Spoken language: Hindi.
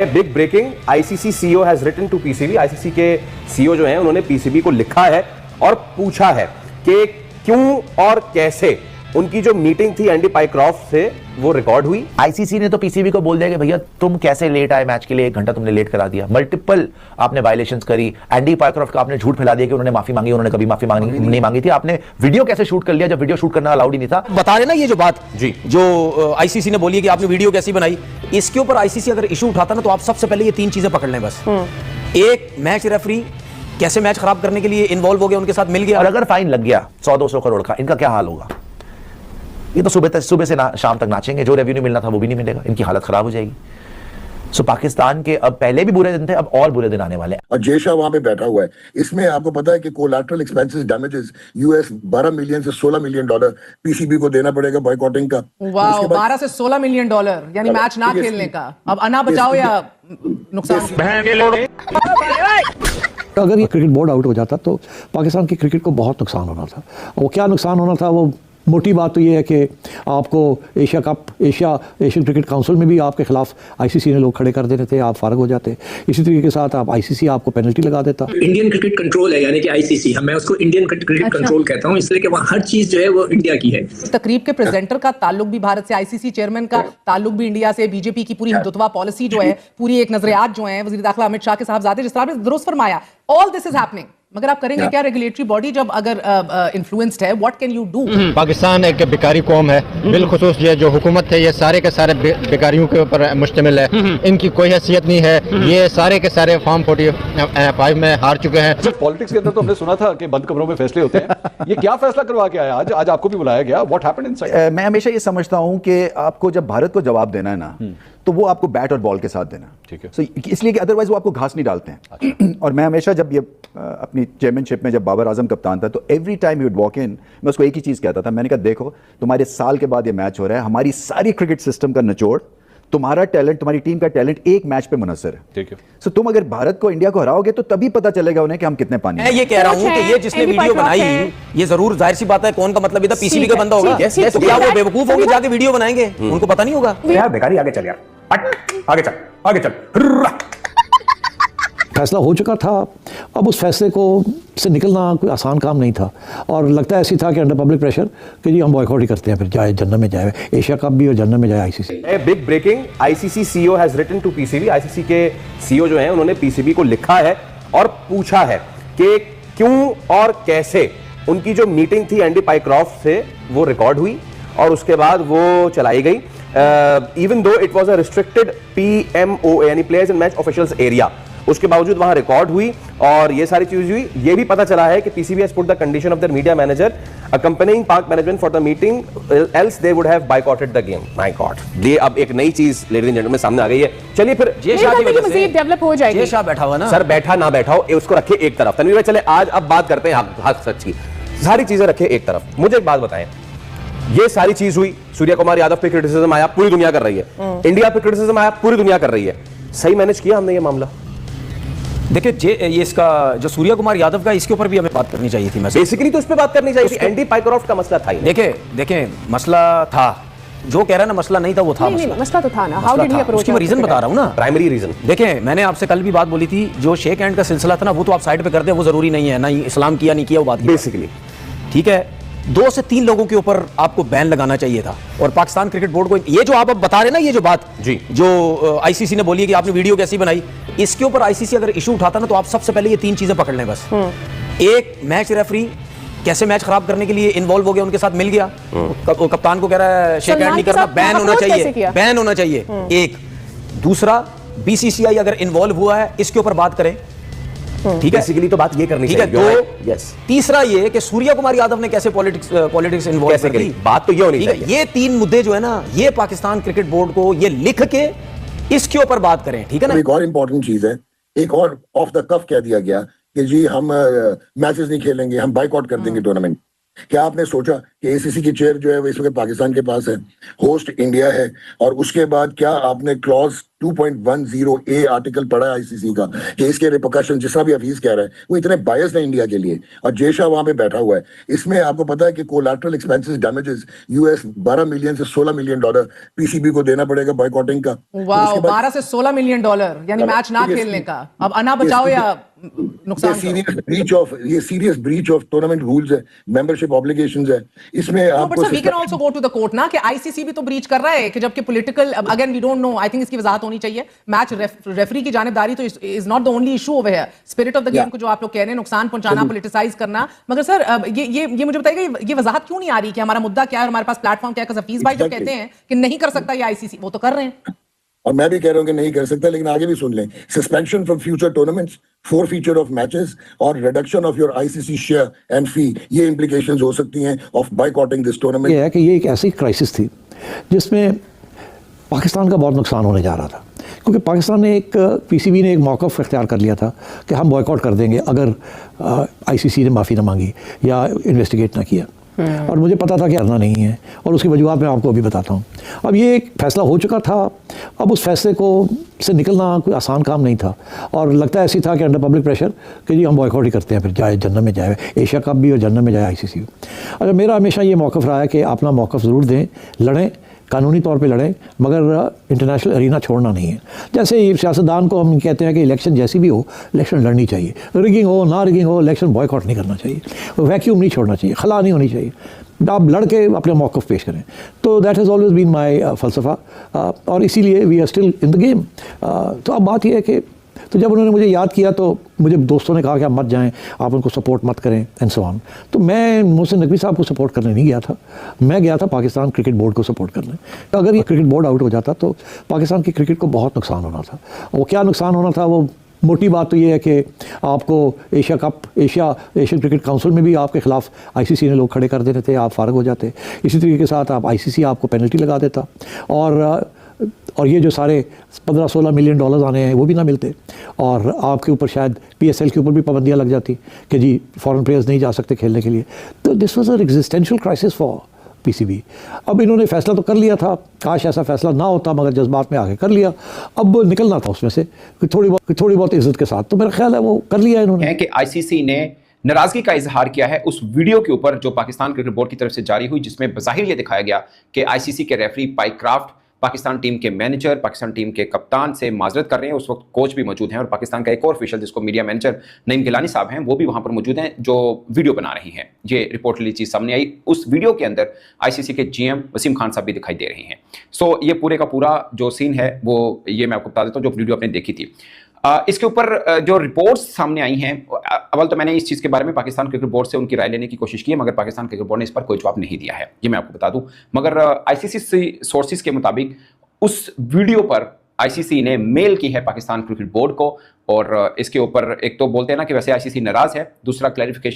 Big breaking, ICC CEO has written to PCB. ICC के सीईओ जो हैं उन्होंने पीसीबी को लिखा है और पूछा है कि क्यों और कैसे उनकी जो मीटिंग थी एंडी पाइक्रॉफ्ट से वो रिकॉर्ड हुई। आईसीसी ने तो पीसीबी को बोल दिया कि भैया तुम कैसे लेट आए मैच के लिए, 1 घंटा तुमने लेट करा दिया, मल्टीपल आपने वायलेशंस करी। एंडी पाइक्रॉफ्ट का आपने झूठ फैला दिया कि उन्होंने माफी मांगी, उन्होंने कभी माफी नहीं मांगी थी। आपने वीडियो कैसे शूट कर लिया जब वीडियो शूट करना अलाउड ही नहीं था। बता रहे ना ये जो बात जी, जो आईसीसी ने बोली है कि आपने वीडियो कैसी बनाई, इसके ऊपर आईसीसी अगर इशू उठाता ना तो आप सबसे पहले ये 3 चीजें पकड़ लें बस। एक, मैच रेफरी कैसे मैच खराब करने के लिए इन्वॉल्व हो गया, उनके साथ मिल गया। और अगर फाइन लग गया 100-200 करोड़ का, इनका क्या हाल होगा? ये तो सुबह से शाम तक नाचेंगे, जो रेवेन्यू मिलना था वो भी नहीं मिलेगा, इनकी हालत खराब हो जाएगी। सो पाकिस्तान के अब पहले भी बुरे दिन थे, अब और बुरे दिन आने वाले हैं। और जय शाह वहां पे बैठा हुआ है। इसमें आपको पता है कि collateral expenses damages US 12 million से 16 मिलियन डॉलर पीसीबी को देना पड़ेगा बॉयकॉटिंग का। वाह, 12 से 16 मिलियन डॉलर यानी मैच ना खेलने का। अब अना बचाओ या नुकसान। अगर ये क्रिकेट बोर्ड आउट हो जाता तो पाकिस्तान की क्रिकेट को बहुत नुकसान होना था। वो क्या नुकसान होना था, वो मोटी बात तो ये है कि आपको एशियन क्रिकेट काउंसिल में भी आपके खिलाफ आईसीसी ने लोग खड़े कर देते थे, आप फारग हो जाते। इसी तरीके के साथ आप आईसीसी आपको पेनल्टी लगा देता। इंडियन क्रिकेट कंट्रोल है यानी कि आईसीसी, मैं उसको इंडियन क्रिकेट कंट्रोल कहता हूं, इसलिए कि वहाँ हर चीज जो है वो इंडिया की है। तकरीब के प्रेजेंटर का ताल्लुक भी भारत से, आईसीसी चेयरमैन का ताल्लुक भी इंडिया से, बीजेपी की पूरी हिंदुत्व पॉलिसी जो है, पूरी एक नजरियात जो है वजीर दाखिला अमित शाह के साहबजादे, जिस तरह आपने दुरुस्त फरमाया, ऑल दिस इज हैपनिंग। मगर आप करेंगे क्या? रेगुलेटरी बॉडी जब अगर इन्फ्लुएंस्ड है, what can you do? Pakistan एक बेकारी कौम है, बिलखुसूस ये जो हुकूमत है ये सारे के सारे बेकारियों के ऊपर मुश्तमिल है। इनकी कोई हैसियत नहीं है, ये सारे के सारे फॉर्म 45 में हार चुके हैं। सर, पॉलिटिक्स के अंदर तो हमने सुना था कि बंद कमरों में फैसले होते हैं। ये क्या फैसला करवा के आया आज आपको भी बुलाया गया, व्हाट हैपेंड इनसाइड? मैं हमेशा ये समझता हूं कि आपको जब भारत को जवाब देना है ना तो वो आपको बैट और बॉल के साथ देना, ठीक है। So, इसलिए कि अदरवाइज वो आपको घास नहीं डालते हैं। और मैं हमेशा जब ये अपनी चेयरमैनशिप में जब बाबर आजम कप्तान था तो every time he would walk in, मैं उसको एक ही चीज़ कहता था, मैंने कहा देखो तुम्हारे साल के बाद ये मैच हो रहा है, हमारी सारी क्रिकेट सिस्टम का निचोड़, तुम्हारा टैलेंट, तुम्हारी टीम का टैलेंट एक मैच पे मुनसर है, ठीक है। सो तुम अगर भारत को, इंडिया को हराओगे तो तभी पता चलेगा उन्हें कि हम कितने पानी। मैं ये कह रहा हूं कि ये जिसने वीडियो बनाई, ये जरूर जाहिर सी बात है कौन का मतलब, ये था पीसीबी का बंदा होगा। तो क्या वो बेवकूफ होंगे जाके वीडियो बनाएंगे? उनको पता नहीं होगा यार बेकारी। आगे चल यार, आगे चल, आगे चल। फैसला हो चुका था, अब उस फैसले को से निकलना कोई आसान काम नहीं था। और लगता ऐसी था कि अंडर पब्लिक प्रेशर कि जी हम बॉयकॉट ही करते हैं, फिर जाए जन्नत में जाए, एशिया कप भी और जन्नत में जाए ICC. Big breaking, ICC CEO has written to PCB. ICC के सीईओ जो हैं उन्होंने पीसीबी को लिखा है और पूछा है कि क्यों और कैसे उनकी जो मीटिंग थी एंडी पाइक्रॉफ्ट से वो रिकॉर्ड हुई और उसके बाद वो चलाई गई। Even though it was a restricted PMO यानी players and match officials area, उसके बावजूद वहां रिकॉर्ड हुई और ये सारी चीज हुई। ये भी पता चला है कि PCB has put the condition of the media manager accompanying पाक management for the meeting else they would have बायकॉटेड the game. My God, ये अब एक नई चीज लेडीज एंड जेंटलमैन सामने आ गई है। चलिए फिर जय शाह की वजह से डेवलप हो जाएगी। जय शाह बैठा हुआ ना सर, बैठा ना बैठा हो उसको रखे एक तरफ। तनवीर भाई चले आज अब बात करते हैं हक सच की, सारी चीजें रखे एक तरफ। मुझे एक बात बताएं, ये सारी चीज हुई, सूर्य कुमार यादव पे क्रिटिसिज्म आया, पूरी दुनिया कर रही है, इंडिया पे क्रिटिसिज्म आया, पूरी दुनिया कर रही है। सही मैनेज किया हमने ये मामला? देखिए ये इसका जो सूर्य कुमार यादव का, इसके ऊपर भी हमें बात करनी चाहिए थी। बेसिकली तो इस पे बात करनी चाहिए थी। एंडी पाइक्रॉफ्ट का मसला था। देखें मसला था, जो कह रहा है ना मसला नहीं था, वो था मसला तो था ना। How did he approach? उसकी मैं रीजन बता रहा हूं ना, प्राइमरी रीजन। देखें मैंने आपसे कल भी बात बोली थी, जो शेक हैंड का सिलसिला था ना वो तो आप साइड पे कर दें, वो जरूरी नहीं है, ना इस्लाम किया नहीं किया वो बात बेसिकली ठीक है। 2 से 3 लोगों के ऊपर आपको बैन लगाना चाहिए था। और पाकिस्तान क्रिकेट बोर्ड को ये जो आप अब बता रहे ना, ये जो बात जी, जो आईसीसी ने बोली है कि आपने वीडियो कैसी बनाई, इसके ऊपर आईसीसी अगर इशू उठाता ना तो आप सबसे पहले ये 3 चीजें पकड़ लें बस। एक, मैच रेफरी कैसे मैच खराब करने के लिए इन्वॉल्व हो गया, उनके साथ मिल गया, कप्तान को कह रहा है शेक हैंड नहीं करना, बैन होना चाहिए, बैन होना चाहिए। एक। दूसरा, बीसीसीआई अगर इन्वॉल्व हुआ है इसके ऊपर बात करें, ठीक है। बेसिकली तो बात ये करनी चाहिए। तो यस, तीसरा ये कि सूर्य कुमार यादव ने कैसे पॉलिटिक्स इन्वॉल्व करी, बात तो ये होनी चाहिए। ये 3 मुद्दे जो है ना, ये पाकिस्तान क्रिकेट बोर्ड को ये लिख के इसके ऊपर बात करें, ठीक है ना। एक और इंपॉर्टेंट चीज है, एक और ऑफ द कफ कह दिया गया कि जी हम मैचेस नहीं खेलेंगे, हम बाइकआउट कर देंगे टूर्नामेंट। क्या आपने सोचा कि एसीसी की चेयर जो है वो इस वक्त पाकिस्तान के पास है, होस्ट इंडिया है, और उसके बाद क्या आपने क्लॉज 2.10 आर्टिकल पढ़ा है आईसीसी का कि इसके रिपोकशन, जिस तरह भी हफीज कह रहा है, वो इतने बायस्ड है इंडिया के लिए, और जयशाह वहां पे बैठा हुआ है। इसमें आपको पता है कि collateral expenses damages US 12 million से 16 मिलियन डॉलर पीसीबी को देना पड़ेगा बॉयकॉटिंग का। वाह, 12 से 16 मिलियन डॉलर यानी मैच ना खेलने का। अब अना बचाओ या नुकसान ये serious breach of tournament rules है, मेंबरशिप ऑब्लिगेशंस है। इसमें आपको we can also go to the court ना कि आईसीसी भी तो ब्रीच कर रहा है, कि जबकि political, again we don't know, I think इसकी वजाहत होनी चाहिए। मैच रेफरी की जानिबदारी तो is not the only issue over here. Spirit of the game को जो आप लोग कह रहे हैं, नुकसान पहुंचाना, पॉलिटिसाइज करना, मगर सर ये मुझे बताइएगा, ये वजाहत क्यों नहीं आ रही कि हमारा मुद्दा क्या है, हमारे पास प्लेटफॉर्म क्या है? हफीज भाई जो कहते हैं कि नहीं कर सकता ये आईसीसी, वो तो कर रहे हैं, और मैं भी कह रहा हूं कि नहीं कर सकता, लेकिन आगे भी सुन लें। Suspension from future tournaments, forfeiture of matches और reduction of your ICC share and fee, ये इंप्लीकेशंस हो सकती हैं ऑफ बायकॉटिंग दिस टूर्नामेंट। ये है कि ये एक ऐसी क्राइसिस थी जिसमें पाकिस्तान का बहुत नुकसान होने जा रहा था, क्योंकि पाकिस्तान ने पीसीबी ने एक मौक़िफ़ इख्तियार कर लिया था कि हम बॉयकॉट कर देंगे अगर आईसीसी ने माफ़ी ना मांगी या इन्वेस्टिगेट ना किया। और मुझे पता था कि करना नहीं है, और उसकी वजूहत मैं आपको अभी बताता हूँ। अब ये एक फ़ैसला हो चुका था, अब उस फैसले को से निकलना कोई आसान काम नहीं था, और लगता ऐसी था कि अंडर पब्लिक प्रेशर कि जी हम बॉयकॉट ही करते हैं, फिर जाए जन्नत में जाए एशिया कप भी और जन्नत में जाए आईसीसी भी। अच्छा, मेरा हमेशा ये मौक़िफ़ रहा है कि अपना मौक़िफ़ ज़रूर दें, लड़ें, कानूनी तौर पे लड़ें, मगर इंटरनेशनल अरीना छोड़ना नहीं है। जैसे ये सियासतदान को हम कहते हैं कि इलेक्शन जैसी भी हो, इलेक्शन लड़नी चाहिए, रिगिंग हो ना रिगिंग हो, इलेक्शन बॉयकॉट नहीं करना चाहिए, वैक्यूम नहीं छोड़ना चाहिए, खला नहीं होनी चाहिए, आप लड़ के अपने मौक़िफ़ पेश करें। तो that has always been my फ़लसफ़ा, और इसीलिए we are still in the game. तो अब बात यह है कि तो जब उन्होंने मुझे याद किया तो मुझे दोस्तों ने कहा कि आप मत जाएं, आप उनको सपोर्ट मत करें एंड सो ऑन। तो मैं मोहसिन नकवी साहब को सपोर्ट करने नहीं गया था, मैं गया था पाकिस्तान क्रिकेट बोर्ड को सपोर्ट करने। तो अगर ये क्रिकेट बोर्ड आउट हो जाता तो पाकिस्तान की क्रिकेट को बहुत नुकसान होना था। वो क्या नुकसान होना था, वो मोटी बात तो ये है कि आपको Asia cup, Asian cricket council में भी आपके खिलाफ आईसीसी ने लोग खड़े कर देते थे, आप फारग हो जाते। इसी तरीके के साथ आप आईसीसी आपको पेनल्टी लगा देता, और ये जो सारे 15-16 मिलियन डॉलर्स आने हैं वो भी ना मिलते, और आपके ऊपर शायद पीएसएल के ऊपर भी पाबंदियाँ लग जाती कि जी फॉरेन प्लेयर्स नहीं जा सकते खेलने के लिए। तो this was an existential crisis for PCB. अब इन्होंने फैसला तो कर लिया था, काश ऐसा फैसला ना होता, मगर जज्बात में आके कर लिया। अब निकलना था उसमें से थोड़ी बहुत इज्जत के साथ, तो मेरा ख्याल है वो कर लिया इन्होंने। कि आईसीसी ने नाराजगी का इजहार किया है उस वीडियो के ऊपर जो पाकिस्तान क्रिकेट बोर्ड की तरफ से जारी हुई, जिसमें बज़ाहिर ये दिखाया गया कि आईसीसी के रेफरी पाइक्राफ्ट पाकिस्तान टीम के मैनेजर, पाकिस्तान टीम के कप्तान से माजरत कर रहे हैं। उस वक्त कोच भी मौजूद हैं, और पाकिस्तान का एक और ऑफिशियल जिसको मीडिया मैनेजर नईम गिलानी साहब हैं, वो भी वहां पर मौजूद हैं, जो वीडियो बना रही हैं। ये रिपोर्टली चीज़ सामने आई। उस वीडियो के अंदर आईसीसी के जीएम वसीम खान साहब भी दिखाई दे रहे हैं। सो ये पूरे का पूरा जो सीन है वो ये मैं आपको बता देता हूँ, जो वीडियो आपने देखी थी। इसके ऊपर जो रिपोर्ट्स सामने आई हैं, अव्वल तो मैंने इस चीज़ के बारे में पाकिस्तान क्रिकेट बोर्ड से उनकी राय लेने की कोशिश की है, मगर पाकिस्तान क्रिकेट बोर्ड ने इस पर कोई जवाब नहीं दिया है, ये मैं आपको बता दूं। मगर आईसीसी सोर्सेज के मुताबिक उस वीडियो पर आईसीसी ने मेल की है पाकिस्तान क्रिकेट बोर्ड को, और इसके ऊपर एक तो बोलते हैं ना कि वैसे आईसीसी नाराज है, दूसरा क्लैरिफिकेशन